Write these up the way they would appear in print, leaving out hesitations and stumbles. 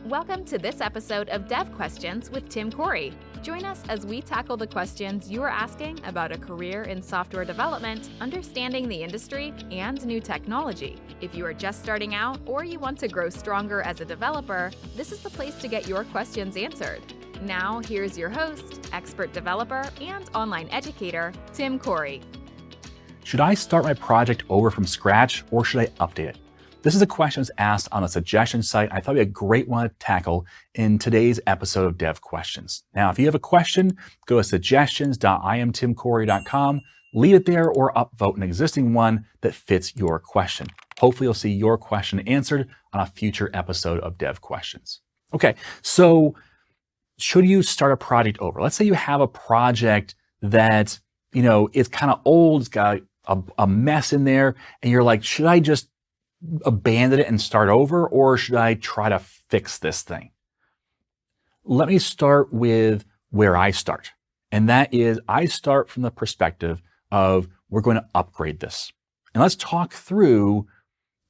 Welcome to this episode of Dev Questions with Tim Corey. Join us as we tackle the questions you are asking about a career in software development, understanding the industry, and new technology. If you are just starting out or you want to grow stronger as a developer, this is the place to get your questions answered. Now, here's your host, expert developer, and online educator, Tim Corey. Should I start my project over from scratch or should I update it? This is a question that's asked on a suggestion site. I thought it'd be a great one to tackle in today's episode of Dev Questions. Now, if you have a question, go to suggestions.IAmTimCorey.com, leave it there, or upvote an existing one that fits your question. Hopefully, you'll see your question answered on a future episode of Dev Questions. Okay, so should you start a project over? Let's say you have a project that, it's kind of old, it's got a mess in there, and you're like, should I just abandon it and start over, or should I try to fix this thing? Let me start with where I start. And that is, I start from the perspective of we're going to upgrade this. And let's talk through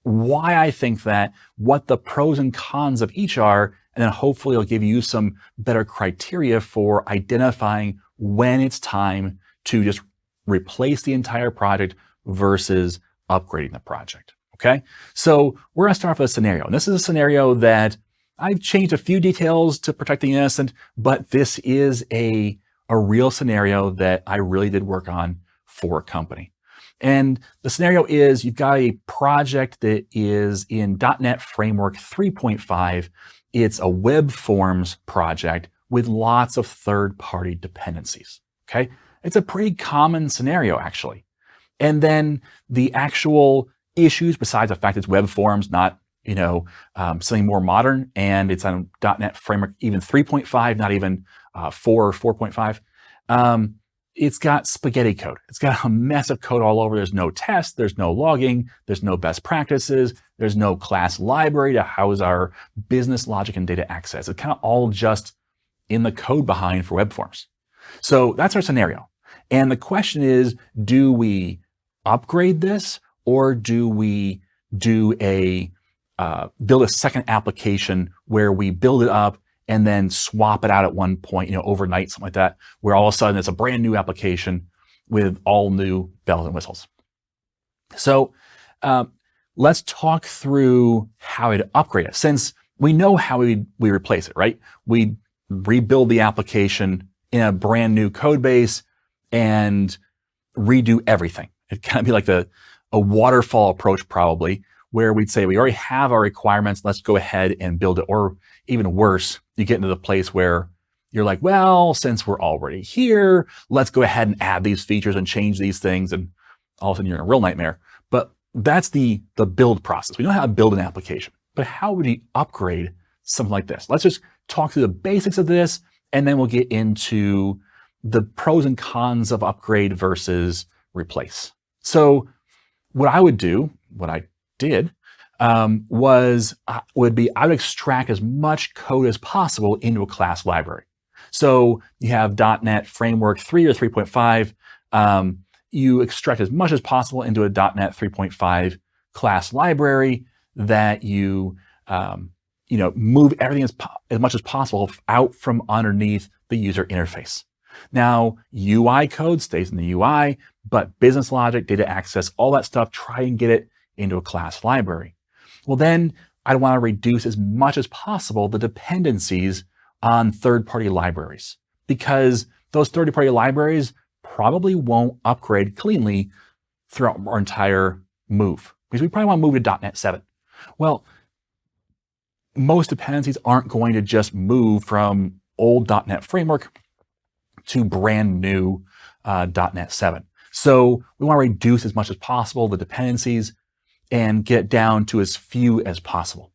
why I think that, what the pros and cons of each are, and then hopefully it'll give you some better criteria for identifying when it's time to just replace the entire project versus upgrading the project. Okay, so we're going to start off with a scenario. And this is a scenario that I've changed a few details to protect the innocent, but this is a real scenario that I really did work on for a company. And the scenario is you've got a project that is in .NET Framework 3.5. It's a web forms project with lots of third-party dependencies. Okay, it's a pretty common scenario, actually. And then the actual issues, besides the fact it's web forms, not something more modern, and it's on .NET Framework even 3.5, not even 4 or 4.5. It's got spaghetti code. It's got a mess of code all over. There's no test, there's no logging, there's no best practices, there's no class library to house our business logic and data access. It's kind of all just in the code behind for web forms. So that's our scenario. And the question is, do we upgrade this, or do we do build a second application where we build it up and then swap it out at one point, overnight, something like that, where all of a sudden it's a brand new application with all new bells and whistles. So let's talk through how to upgrade it. Since we know how we replace it, right? We rebuild the application in a brand new code base and redo everything. It kind of be like a waterfall approach, probably, where we'd say we already have our requirements, let's go ahead and build it. Or even worse, you get into the place where you're like, well, since we're already here, let's go ahead and add these features and change these things, and all of a sudden you're in a real nightmare. But that's the build process. We know how to build an application, but how would you upgrade something like this? Let's just talk through the basics of this, and then we'll get into the pros and cons of upgrade versus replace. So what I would do, what I did, I would extract as much code as possible into a class library. So you have .NET Framework 3 or 3.5. You extract as much as possible into a .NET 3.5 class library that you move everything as much as possible out from underneath the user interface. Now, UI code stays in the UI, but business logic, data access, all that stuff, try and get it into a class library. Well, then I'd want to reduce as much as possible the dependencies on third-party libraries, because those third-party libraries probably won't upgrade cleanly throughout our entire move, because we probably want to move to .NET 7. Well, most dependencies aren't going to just move from old .NET Framework to brand new .NET 7. So we want to reduce as much as possible the dependencies and get down to as few as possible.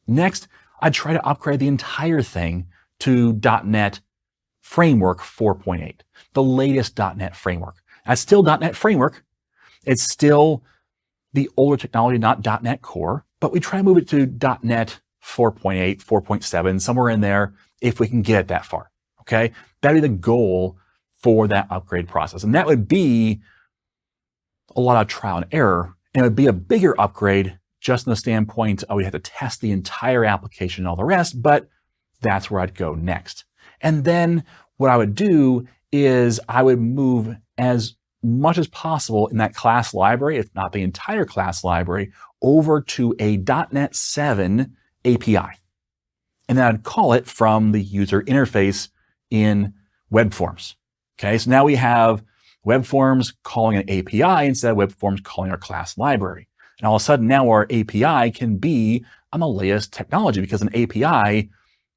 Next, I'd try to upgrade the entire thing to .NET Framework 4.8, the latest .NET Framework. That's still .NET Framework. It's still the older technology, not .NET Core, but we try to move it to .NET 4.8, 4.7, somewhere in there, if we can get it that far. Okay, that'd be the goal for that upgrade process. And that would be a lot of trial and error, and it would be a bigger upgrade just from the standpoint, we have to test the entire application and all the rest, but that's where I'd go next. And then what I would do is I would move as much as possible in that class library, if not the entire class library, over to a .NET 7 API. And then I'd call it from the user interface in web forms. Okay, so now we have web forms calling an API instead of web forms calling our class library. And all of a sudden now our API can be on the latest technology, because an API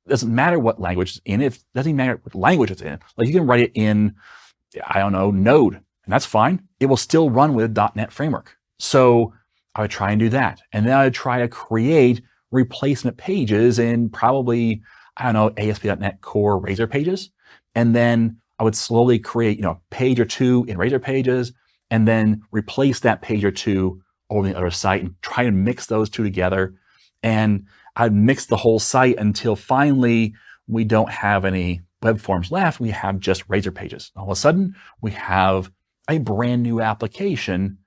doesn't matter what language it's in. It doesn't even matter what language it's in. Like, you can write it in, I don't know, Node, and that's fine. It will still run with .NET Framework. So I would try and do that. And then I would try to create replacement pages in probably, I don't know, ASP.NET Core Razor pages. And then I would slowly create, a page or two in Razor pages, and then replace that page or two over the other site and try and mix those two together. And I'd mix the whole site until finally we don't have any web forms left. We have just Razor pages. All of a sudden, we have a brand new application,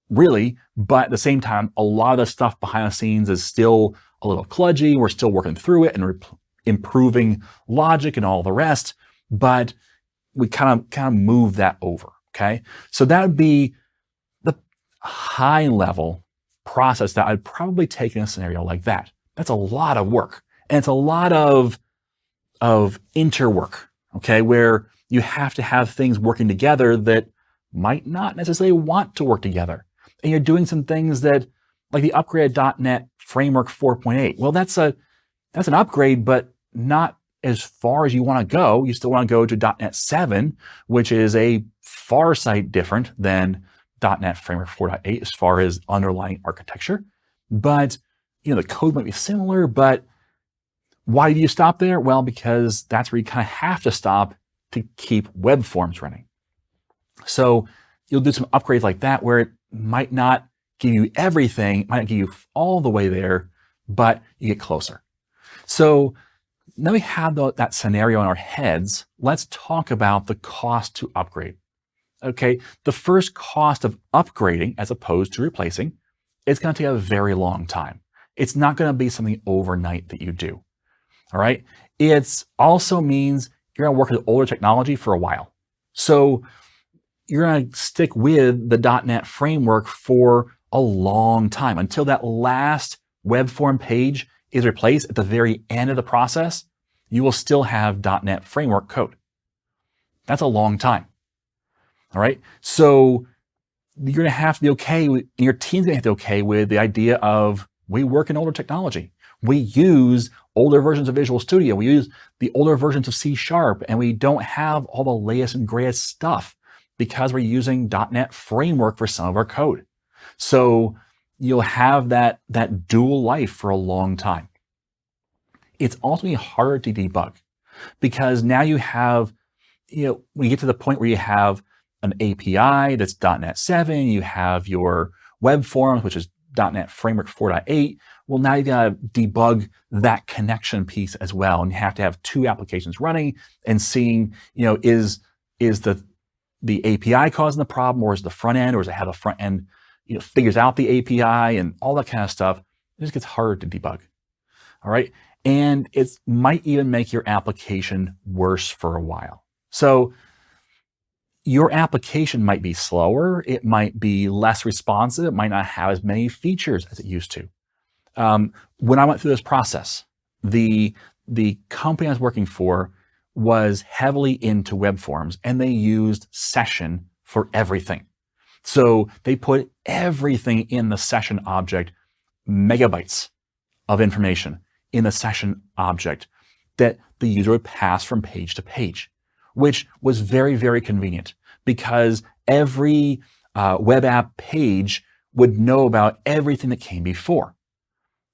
really, but at the same time, a lot of the stuff behind the scenes is still a little kludgy. We're still working through it and improving logic and all the rest, but we kind of move that over, okay? So that would be the high level process that I'd probably take in a scenario like that. That's a lot of work, and it's a lot of interwork, okay, where you have to have things working together that might not necessarily want to work together. And you're doing some things that, like the upgraded .NET Framework 4.8. Well, that's an upgrade, but not as far as you want to go. You still want to go to .NET 7, which is a far sight different than .NET Framework 4.8 as far as underlying architecture. But the code might be similar, but why do you stop there? Well, because that's where you kind of have to stop to keep web forms running. So you'll do some upgrades like that where it might not give you everything, might not give you all the way there, but you get closer. So now we have that scenario in our heads. Let's talk about the cost to upgrade. Okay, the first cost of upgrading as opposed to replacing, it's going to take a very long time. It's not going to be something overnight that you do. All right. It also means you're going to work with older technology for a while. So you're going to stick with the .NET framework for a long time until that last web form page is replaced. At the very end of the process, you will still have .NET framework code. That's a long time. All right. So you're going to have to be okay with, your team's going to have to be okay with the idea of, we work in older technology. We use older versions of Visual Studio. We use the older versions of C#, and we don't have all the latest and greatest stuff because we're using .NET Framework for some of our code. So you'll have that dual life for a long time. It's ultimately harder to debug because now you have, when you get to the point where you have an API that's .NET 7, you have your web forms, which is .NET Framework 4.8. Well, now you got to debug that connection piece as well, and you have to have two applications running and seeing, is the API causing the problem, or is the front end, or is it how the front end, figures out the API and all that kind of stuff. It just gets harder to debug. All right, and it might even make your application worse for a while. So your application might be slower, it might be less responsive, it might not have as many features as it used to. When I went through this process, the company I was working for was heavily into web forms, and they used session for everything. So they put everything in the session object, megabytes of information in the session object that the user would pass from page to page, which was very, very convenient because every web app page would know about everything that came before.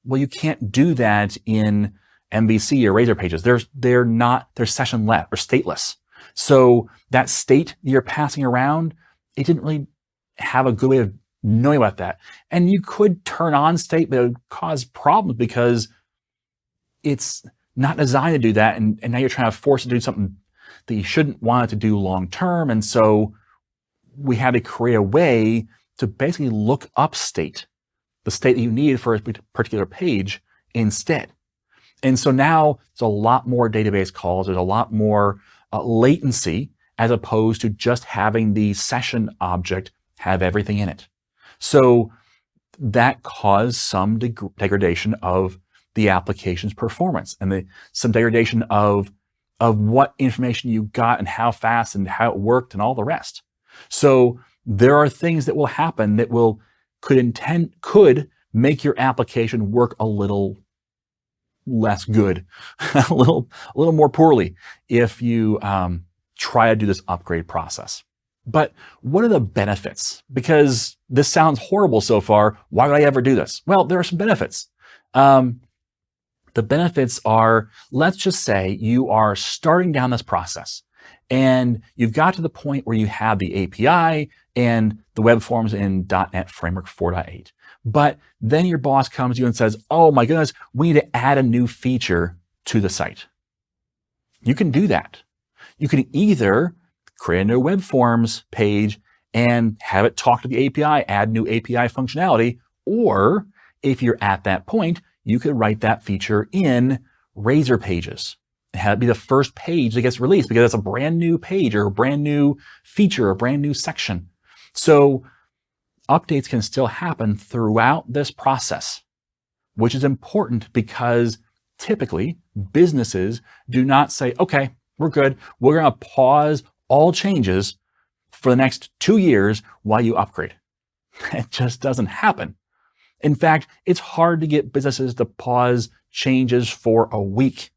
Well, you can't do that in MVC or Razor pages. They're session-less or stateless. So that state you're passing around, it didn't really have a good way of knowing about that. And you could turn on state, but it would cause problems because it's not designed to do that. And now you're trying to force it to do something that you shouldn't want it to do long term. And so we had to create a way to basically look up state the state that you need for a particular page instead. And so now there's a lot more database calls. There's a lot more latency as opposed to just having the session object have everything in it. So that caused some degradation of the application's performance and some degradation of what information you got and how fast and how it worked and all the rest. So there are things that will happen that could make your application work a little less good, a little more poorly if you try to do this upgrade process. But what are the benefits? Because this sounds horrible so far. Why would I ever do this? Well, there are some benefits. The benefits are, let's just say you are starting down this process and you've got to the point where you have the API and the web forms in .NET Framework 4.8. But then your boss comes to you and says, oh my goodness, we need to add a new feature to the site. You can do that. You can either create a new web forms page and have it talk to the API, add new API functionality, or if you're at that point, you could write that feature in Razor pages and have it be the first page that gets released because it's a brand new page or a brand new feature, a brand new section. So updates can still happen throughout this process, which is important because typically businesses do not say, okay, we're good. We're going to pause all changes for the next 2 years while you upgrade. It just doesn't happen. In fact, it's hard to get businesses to pause changes for a week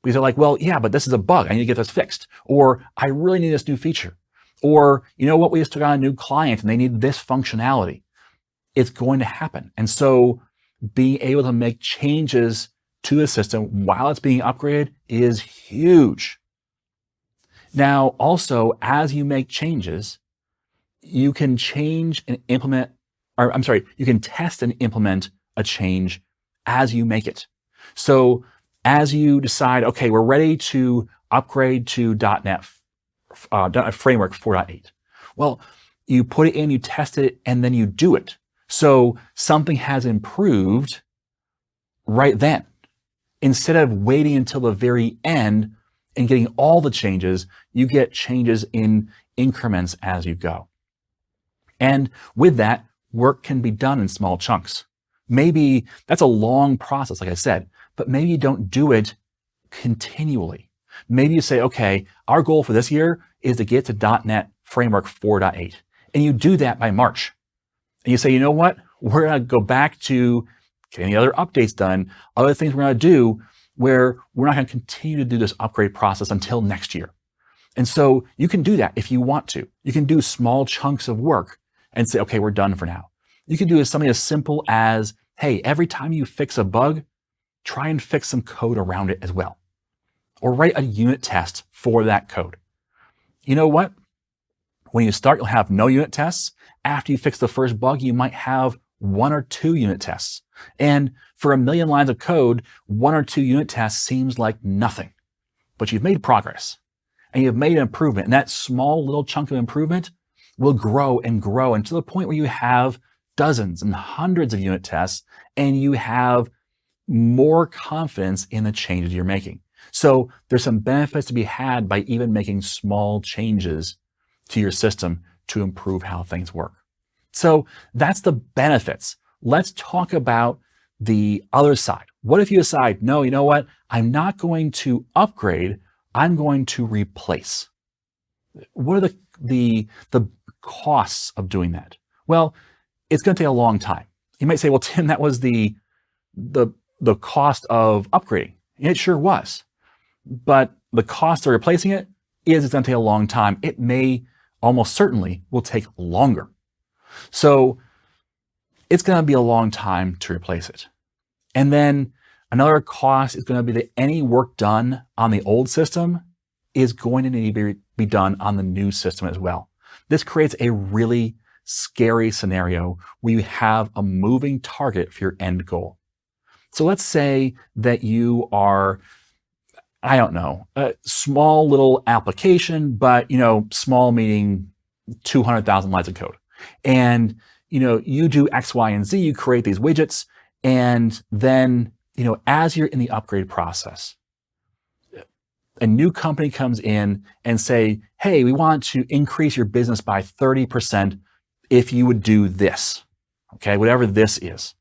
because they're like, well, yeah, but this is a bug. I need to get this fixed. Or I really need this new feature. Or, you know what, we just took on a new client and they need this functionality. It's going to happen. And so being able to make changes to the system while it's being upgraded is huge. Now, also, as you make changes, you can change and implement, you can test and implement a change as you make it. So as you decide, okay, we're ready to upgrade to .NET Framework 4.8. Well, you put it in, you test it, and then you do it. So something has improved right then. Instead of waiting until the very end and getting all the changes, you get changes in increments as you go. And with that, work can be done in small chunks. Maybe that's a long process, like I said, but maybe you don't do it continually. Maybe you say, okay, our goal for this year is to get to .NET Framework 4.8. And you do that by March. And you say, you know what? We're going to go back to getting the other updates done, other things we're going to do where we're not going to continue to do this upgrade process until next year. And so you can do that if you want to. You can do small chunks of work and say, okay, we're done for now. You can do something as simple as, hey, every time you fix a bug, try and fix some code around it as well. Or write a unit test for that code. You know what? When you start, you'll have no unit tests. After you fix the first bug, you might have 1 or 2 unit tests. And for 1 million lines of code, 1 or 2 unit tests seems like nothing. But you've made progress and you've made an improvement. And that small little chunk of improvement will grow and grow and to the point where you have dozens and hundreds of unit tests and you have more confidence in the changes you're making. So there's some benefits to be had by even making small changes to your system to improve how things work. So that's the benefits. Let's talk about the other side. What if you decide, no, you know what? I'm not going to upgrade. I'm going to replace. What are the costs of doing that? Well, it's going to take a long time. You might say, well, Tim, that was the cost of upgrading. It sure was. But the cost of replacing it is it's going to take a long time. It may almost certainly will take longer. So it's going to be a long time to replace it. And then another cost is going to be that any work done on the old system is going to need to be done on the new system as well. This creates a really scary scenario where you have a moving target for your end goal. So let's say that you are, I don't know, a small little application, but small meaning 200,000 lines of code. And you do X, Y, and Z, you create these widgets, and then, as you're in the upgrade process, a new company comes in and say, hey, we want to increase your business by 30% if you would do this, okay, whatever this is.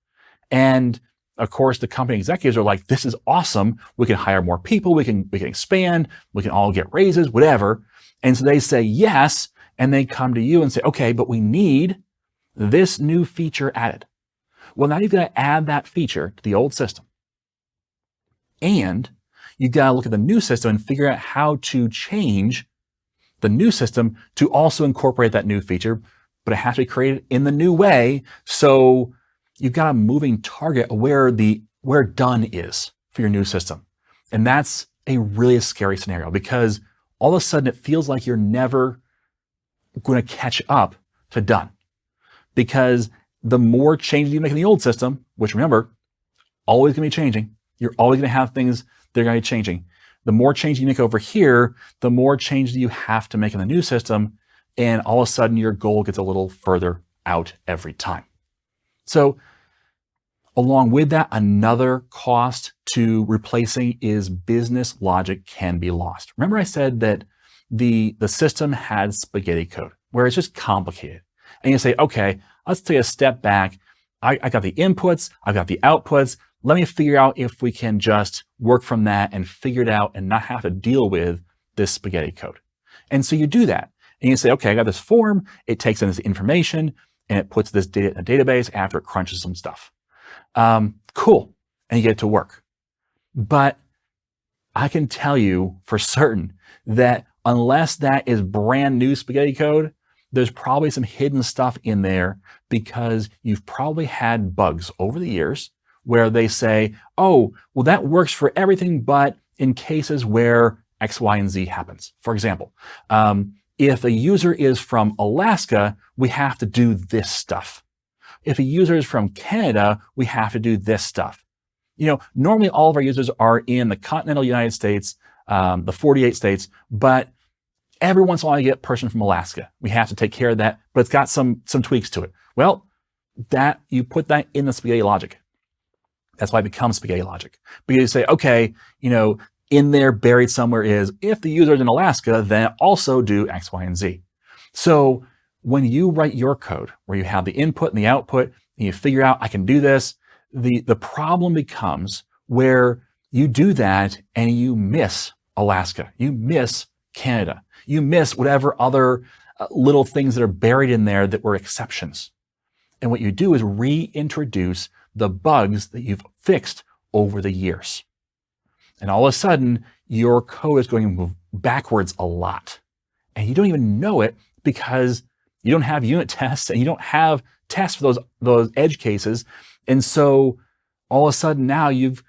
And of course, the company executives are like, this is awesome. We can hire more people. We can expand. We can all get raises, whatever. And so they say yes, and they come to you and say, okay, but we need this new feature added. Well, now you've got to add that feature to the old system. And you got to look at the new system and figure out how to change the new system to also incorporate that new feature, but it has to be created in the new way. So you've got a moving target where done is for your new system. And that's a really scary scenario, because all of a sudden it feels like you're never going to catch up to done. Because the more changes you make in the old system, which remember, always going to be changing, you're always going to have things that are going to be changing. The more change you make over here, the more change you have to make in the new system. And all of a sudden your goal gets a little further out every time. So along with that, another cost to replacing is business logic can be lost. Remember I said that the system had spaghetti code where it's just complicated. And you say, okay, let's take a step back. I got the inputs, I've got the outputs. Let me figure out if we can just work from that and figure it out and not have to deal with this spaghetti code. And so you do that. And you say, okay, I got this form. It takes in this information and it puts this data in a database after it crunches some stuff. Cool. And you get it to work. But I can tell you for certain that unless that is brand new spaghetti code, there's probably some hidden stuff in there, because you've probably had bugs over the years where they say, oh, well, that works for everything, but in cases where X, Y, and Z happens. For example, if a user is from Alaska, we have to do this stuff. If a user is from Canada, we have to do this stuff. Normally all of our users are in the continental United States, the 48 states, but every once in a while you get a person from Alaska. We have to take care of that, but it's got some tweaks to it. Well, that you put that in the spaghetti logic. That's why it becomes spaghetti logic. Because you say, okay, in there buried somewhere is, if the user is in Alaska, then also do X, Y, and Z. So when you write your code where you have the input and the output, and you figure out I can do this, the problem becomes where you do that and you miss Alaska, you miss Canada, you miss whatever other little things that are buried in there that were exceptions. And what you do is reintroduce the bugs that you've fixed over the years. And all of a sudden, your code is going to move backwards a lot. And you don't even know it because you don't have unit tests and you don't have tests for those edge cases. And so all of a sudden now you've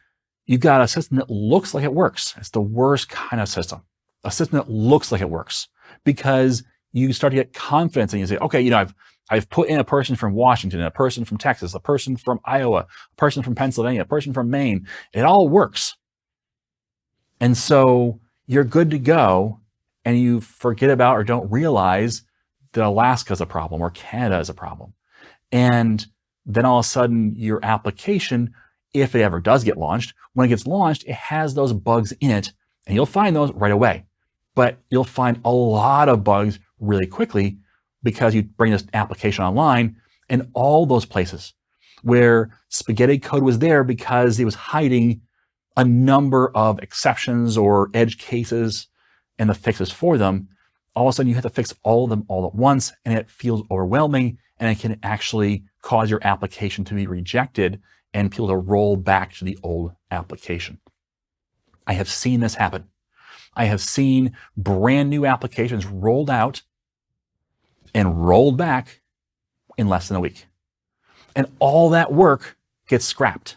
got a system that looks like it works. It's the worst kind of system. A system that looks like it works, because you start to get confidence and you say, okay, I've put in a person from Washington, a person from Texas, a person from Iowa, a person from Pennsylvania, a person from Maine. It all works. And so you're good to go, and you forget about or don't realize that Alaska is a problem or Canada is a problem. And then all of a sudden your application, if it ever does get launched, when it gets launched, it has those bugs in it, and you'll find those right away. But you'll find a lot of bugs really quickly because you bring this application online, and all those places where spaghetti code was there because it was hiding a number of exceptions or edge cases and the fixes for them, all of a sudden you have to fix all of them all at once, and it feels overwhelming, and it can actually cause your application to be rejected and people to roll back to the old application. I have seen this happen. I have seen brand new applications rolled out and rolled back in less than a week. And all that work gets scrapped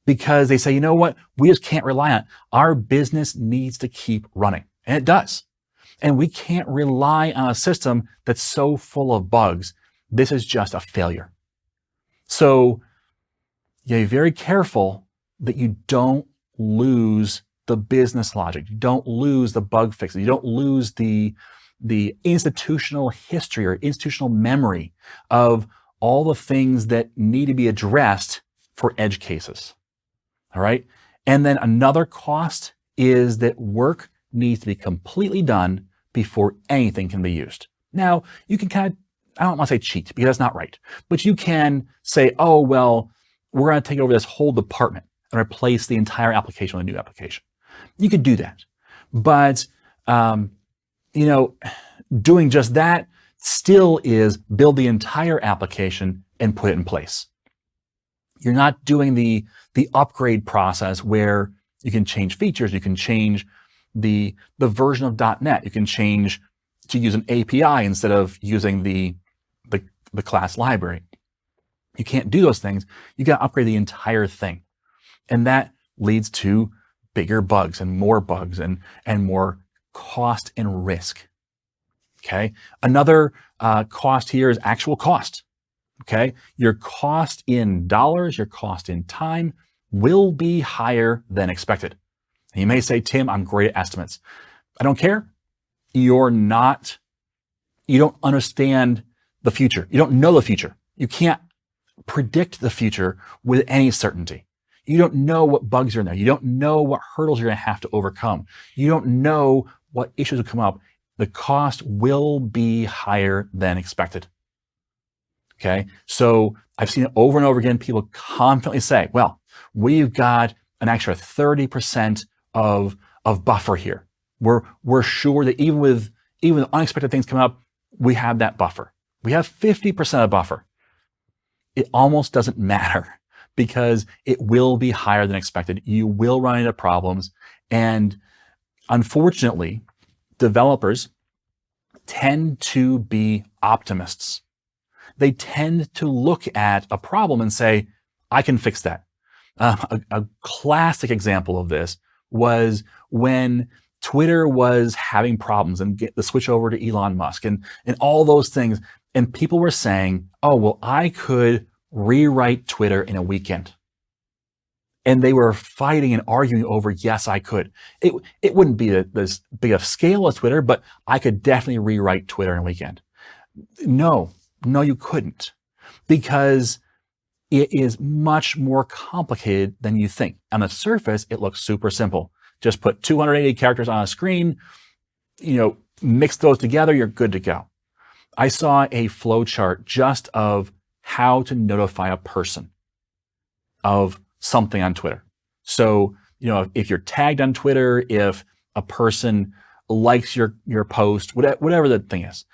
because they say, you know what? We just can't rely on it. Our business needs to keep running. And it does. And we can't rely on a system that's so full of bugs. This is just a failure. So you be very careful that you don't lose the business logic. You don't lose the bug fixes. You don't lose the institutional history or institutional memory of all the things that need to be addressed for edge cases. All right. And then another cost is that work needs to be completely done before anything can be used. Now, you can kind of, I don't want to say cheat because that's not right, but you can say, oh, well, we're going to take over this whole department and replace the entire application with a new application. You could do that. But, doing just that still is build the entire application and put it in place. You're not doing the upgrade process where you can change features, you can change the version of .NET, you can change to use an API instead of using the class library. You can't do those things. You got to upgrade the entire thing. And that leads to bigger bugs and more more cost and risk. Okay. Another cost here is actual cost. Okay. Your cost in dollars, your cost in time will be higher than expected. And you may say, Tim, I'm great at estimates. I don't care. You don't understand the future. You don't know the future. You can't predict the future with any certainty. You don't know what bugs are in there. You don't know what hurdles you're going to have to overcome. You don't know what issues will come up. The cost will be higher than expected. Okay. So I've seen it over and over again. People confidently say, well, we've got an extra 30% of buffer here. We're sure that even with unexpected things coming up, we have that buffer. We have 50% of buffer. It almost doesn't matter because it will be higher than expected. You will run into problems. And unfortunately, developers tend to be optimists. They tend to look at a problem and say, I can fix that. A classic example of this was when Twitter was having problems and get the switch over to Elon Musk and all those things. And people were saying, oh, well, I could rewrite Twitter in a weekend. And they were fighting and arguing over, yes, I could. It wouldn't be this big of scale as Twitter, but I could definitely rewrite Twitter in a weekend. No, you couldn't, because it is much more complicated than you think. On the surface, it looks super simple. Just put 280 characters on a screen, mix those together, you're good to go. I saw a flow chart just of how to notify a person of something on Twitter. So, if you're tagged on Twitter, if a person likes your post, whatever the thing is,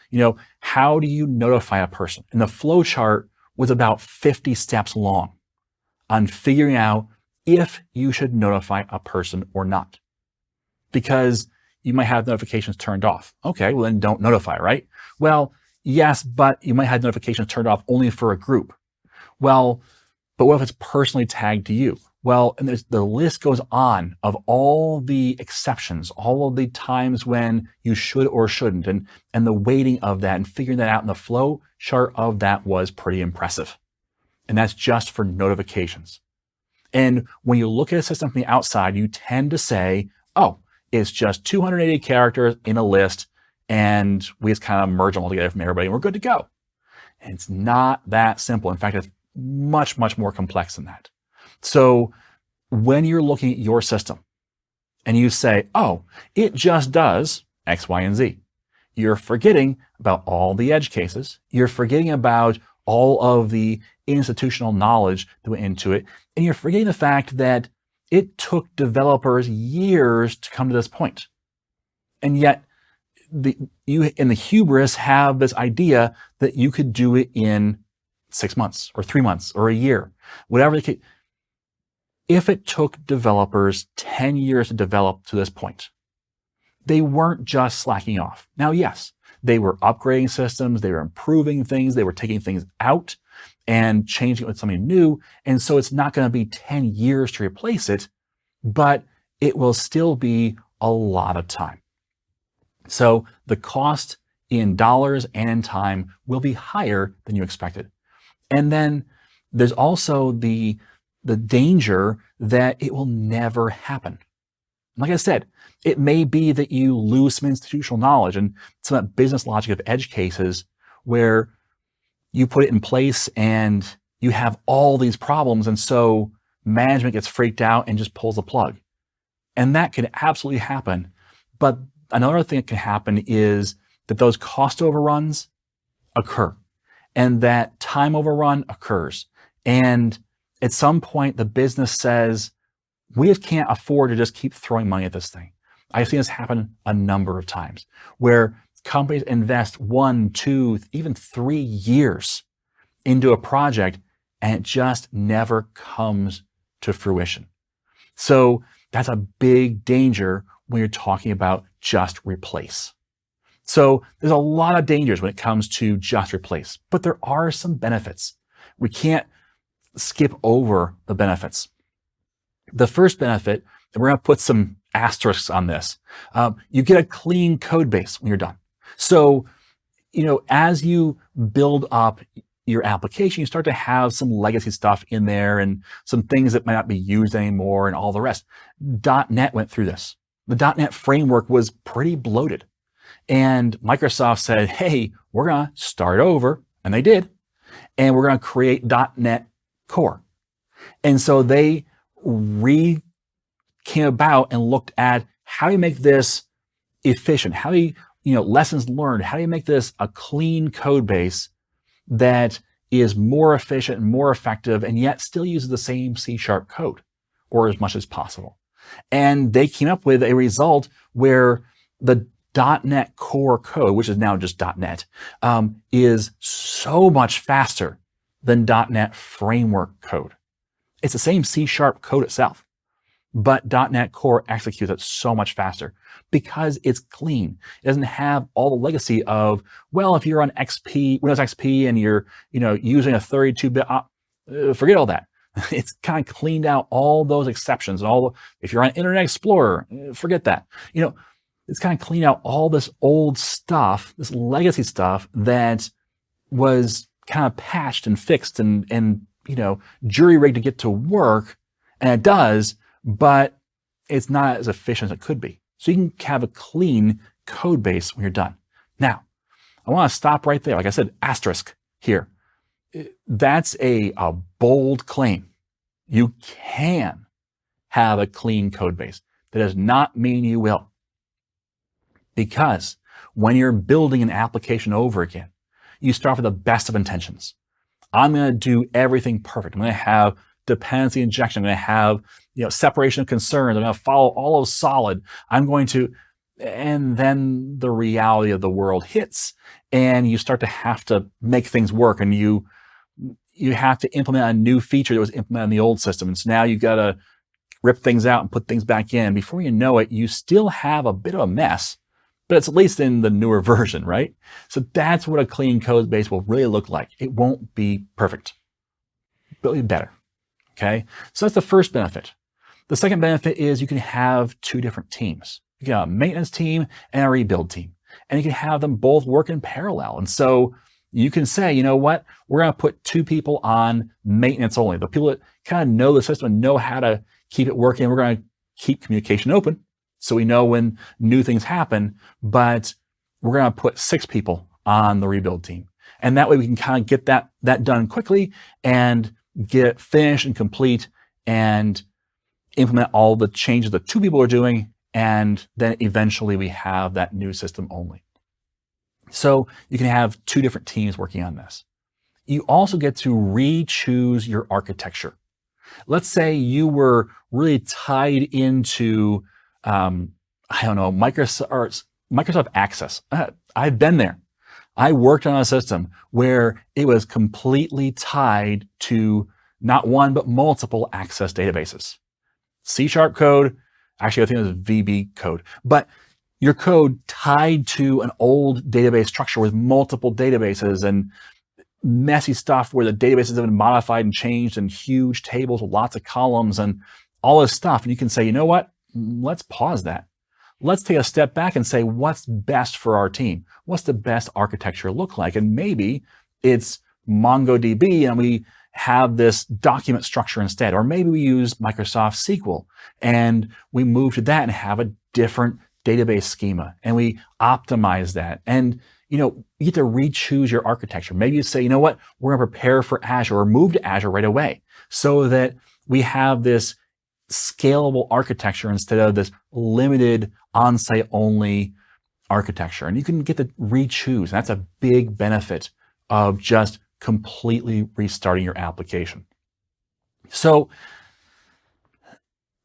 how do you notify a person? And the flow chart was about 50 steps long on figuring out if you should notify a person or not. Because you might have notifications turned off. Okay, well then don't notify, right? Well, yes, but you might have notifications turned off only for a group. Well, but what if it's personally tagged to you? Well, and the list goes on of all the exceptions, all of the times when you should or shouldn't, and the weighting of that and figuring that out in the flow chart of that was pretty impressive. And that's just for notifications. And when you look at a system from the outside, you tend to say, oh, it's just 280 characters in a list, and we just kind of merge them all together from everybody, and we're good to go. And it's not that simple. In fact, it's much, much more complex than that. So when you're looking at your system and you say, oh, it just does X, Y, and Z, you're forgetting about all the edge cases. You're forgetting about all of the institutional knowledge that went into it. And you're forgetting the fact that it took developers years to come to this point. And yet you in the hubris have this idea that you could do it in 6 months or 3 months or a year, whatever the case. If it took developers 10 years to develop to this point, they weren't just slacking off. Now, yes, they were upgrading systems, they were improving things, they were taking things out and changing it with something new. And so it's not going to be 10 years to replace it, but it will still be a lot of time. So the cost in dollars and in time will be higher than you expected. And then there's also the danger that it will never happen. Like I said, it may be that you lose some institutional knowledge and some of that business logic of edge cases where you put it in place and you have all these problems. And so management gets freaked out and just pulls the plug. And that can absolutely happen. But another thing that can happen is that those cost overruns occur and that time overrun occurs. And at some point, the business says, we just can't afford to just keep throwing money at this thing. I've seen this happen a number of times where companies invest 1, 2, even 3 years into a project and it just never comes to fruition. So that's a big danger when you're talking about just replace. So there's a lot of dangers when it comes to just replace, but there are some benefits. We can't skip over the benefits. The first benefit, and we're going to put some asterisks on this, you get a clean code base when you're done. So, as you build up your application, you start to have some legacy stuff in there and some things that might not be used anymore and all the rest. .NET went through this. The .NET framework was pretty bloated. And Microsoft said, hey, we're going to start over. And they did. And we're going to create .NET Core. And so they came about and looked at how do you make this efficient? How do you, lessons learned? How do you make this a clean code base that is more efficient and more effective and yet still uses the same C# code or as much as possible? And they came up with a result where the .NET Core code, which is now just .NET, is so much faster than .NET Framework code. It's the same C# code itself, but .NET Core executes it so much faster because it's clean. It doesn't have all the legacy of, well, if you're on Windows XP and you're, using a 32-bit, forget all that. It's kind of cleaned out all those exceptions and if you're on Internet Explorer, forget that. It's kind of cleaned out all this old stuff, this legacy stuff that was kind of patched and fixed and jury-rigged to get to work, and it does, but it's not as efficient as it could be. So you can have a clean code base when you're done. Now, I want to stop right there. Like I said, asterisk here. That's a bold claim. You can have a clean code base. That does not mean you will. Because when you're building an application over again, you start with the best of intentions. I'm going to do everything perfect. I'm going to have dependency injection. I'm going to have separation of concerns. I'm going to follow all of solid. And then the reality of the world hits, and you start to have to make things work, and you have to implement a new feature that was implemented in the old system. And so now you got to rip things out and put things back in. Before you know it, you still have a bit of a mess, but it's at least in the newer version, right? So that's what a clean code base will really look like. It won't be perfect, but it'll be better. Okay, so that's the first benefit. The second benefit is you can have 2 different teams. You can have a maintenance team and a rebuild team, and you can have them both work in parallel. And so you can say, you know what, we're going to put 2 people on maintenance only. The people that kind of know the system and know how to keep it working. We're going to keep communication open so we know when new things happen, but we're going to put 6 people on the rebuild team. And that way we can kind of get that done quickly and get it finished and complete and implement all the changes that 2 people are doing. And then eventually we have that new system only. So you can have 2 different teams working on this. You also get to re-choose your architecture. Let's say you were really tied into, Microsoft Access. I've been there. I worked on a system where it was completely tied to not one, but multiple Access databases. C# code, actually I think it was VB code, but your code tied to an old database structure with multiple databases and messy stuff where the databases have been modified and changed and huge tables with lots of columns and all this stuff. And you can say, you know what? Let's pause that. Let's take a step back and say, what's best for our team? What's the best architecture look like? And maybe it's MongoDB and we have this document structure instead. Or maybe we use Microsoft SQL and we move to that and have a different database schema and we optimize that. And you get to re-choose your architecture. Maybe you say, you know what, we're going to prepare for Azure or move to Azure right away so that we have this scalable architecture instead of this limited on-site only architecture. And you can get to re-choose. And that's a big benefit of just completely restarting your application. So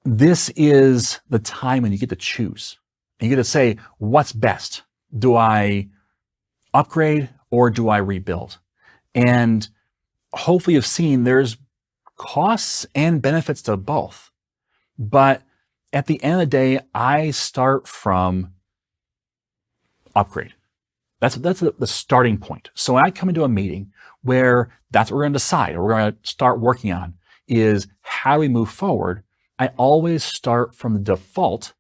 this is the time when you get to choose. And you get to say, what's best? Do I upgrade or do I rebuild? And hopefully you've seen there's costs and benefits to both. But at the end of the day, I start from upgrade. That's the starting point. So when I come into a meeting where that's what we're going to decide or we're going to start working on is how we move forward, I always start from the default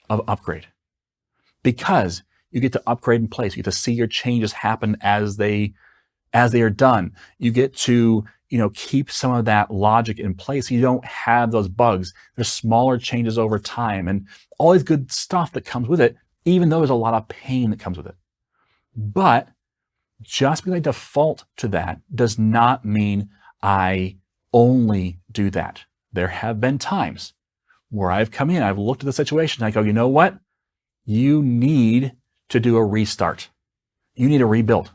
of upgrade because you get to upgrade in place. You get to see your changes happen as they are done. You get to keep some of that logic in place. You don't have those bugs. There's smaller changes over time and all this good stuff that comes with it, even though there's a lot of pain that comes with it. But just because I default to that does not mean I only do that. There have been times where I've come in, I've looked at the situation, and I go, you know what? You need to do a restart. You need a rebuild.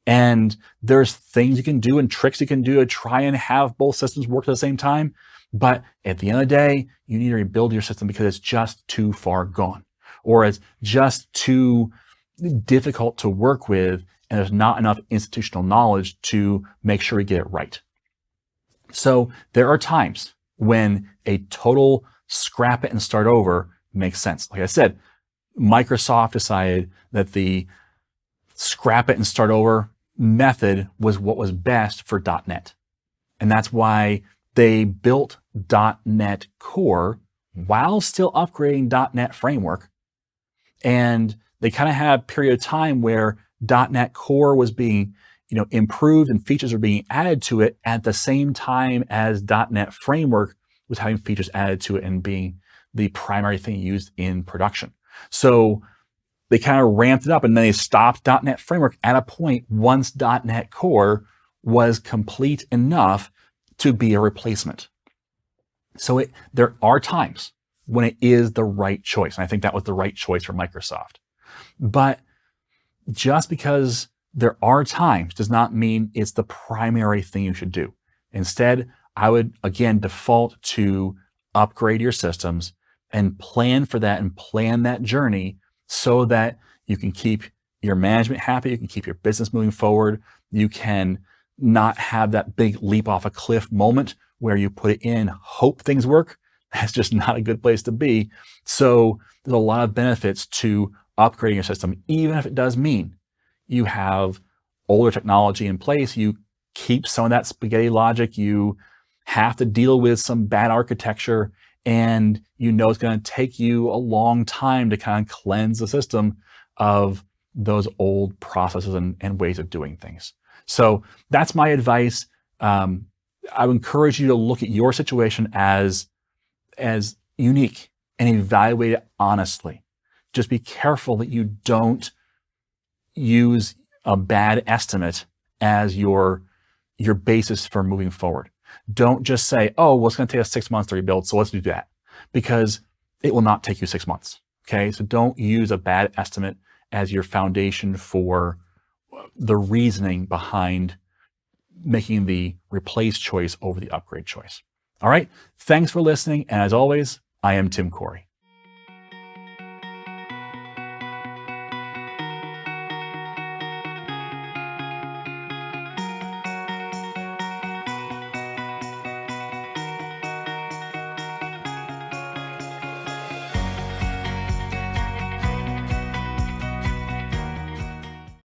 And there's things you can do and tricks you can do to try and have both systems work at the same time. But at the end of the day, you need to rebuild your system because it's just too far gone or it's just too difficult to work with and there's not enough institutional knowledge to make sure we get it right. So there are times when a total scrap it and start over makes sense. Like I said, Microsoft decided that the scrap it and start over method was what was best for .NET. And that's why they built .NET Core while still upgrading .NET Framework. And they kind of had a period of time where .NET Core was being improved and features were being added to it at the same time as .NET Framework was having features added to it and being the primary thing used in production. So they kind of ramped it up and then they stopped .NET Framework at a point once .NET Core was complete enough to be a replacement. So there are times when it is the right choice. And I think that was the right choice for Microsoft. But just because there are times does not mean it's the primary thing you should do. Instead, I would, again, default to upgrade your systems and plan for that and plan that journey so that you can keep your management happy, you can keep your business moving forward, you can not have that big leap off a cliff moment where you put it in, hope things work. That's just not a good place to be. So there's a lot of benefits to upgrading your system, even if it does mean you have older technology in place, you keep some of that spaghetti logic, you have to deal with some bad architecture, and it's going to take you a long time to kind of cleanse the system of those old processes and ways of doing things. So that's my advice. I would encourage you to look at your situation as unique and evaluate it honestly. Just be careful that you don't use a bad estimate as your basis for moving forward. Don't just say, oh, well, it's going to take us 6 months to rebuild, so let's do that, because it will not take you 6 months. Okay, so don't use a bad estimate as your foundation for the reasoning behind making the replace choice over the upgrade choice. All right, thanks for listening, and as always, I am Tim Corey.